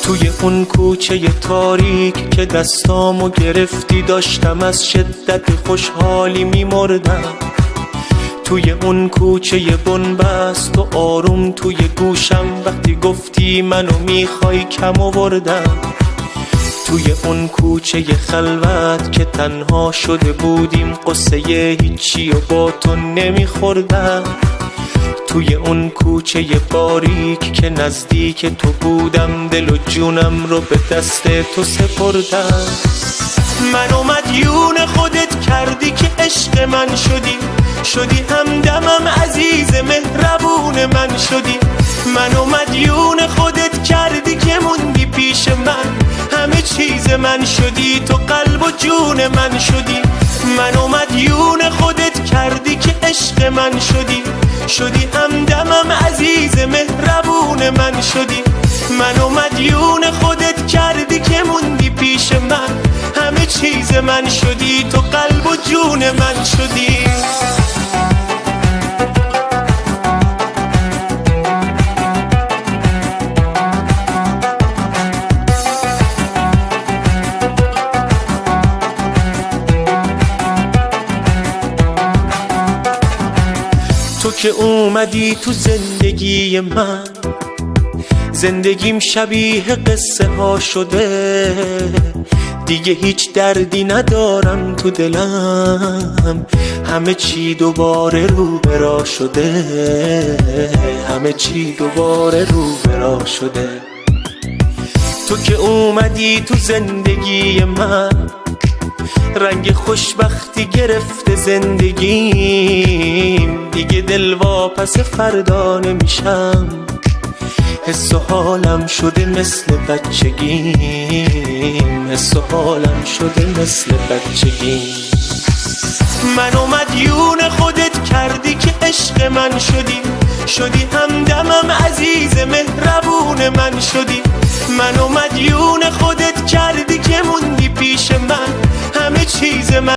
توی اون کوچه تاریک که دستامو گرفتی داشتم از شدت خوشحالی میمردم. توی اون کوچه بنبست و آروم توی گوشم وقتی گفتی منو میخوای کم آوردم. توی اون کوچه خلوت که تنها شده بودیم قصه هیچی و با تو نمیخوردم. توی اون کوچه باریک که نزدیک تو بودم دل و جونم رو به دست تو سپردم. منو مدیون خودت کردی که عشق من شدی همدمم عزیز مهربون من شدی. منو مدیون خودت کردی که موندی پیش من، همه چیز من شدی، تو قلب و جون من شدی. منو مدیون خودت کردی که عشق من شدی همدمم عزیز مهربون من شدی. منو مدیون خودت کردی که موندی پیش من، همه چیز من شدی، تو قلب و جون من شدی. تو که اومدی تو زندگی من، زندگیم شبیه قصه ها شده. دیگه هیچ دردی ندارم تو دلم، همه چی دوباره رو برا شده، همه چی دوباره رو برا شده. تو که اومدی تو زندگی من، رنگ خوشبختی گرفته زندگیم. دیگه دلواپس فردا نمیشم، حس و حالم شده مثل بچگیم، حس و حالم شده مثل بچگیم. منو مدیون خودت کردی که عشق من شدی همدمم عزیز مهربون من شدی. منو مدیون خودت کردی که موندی پیش من، همه چیز من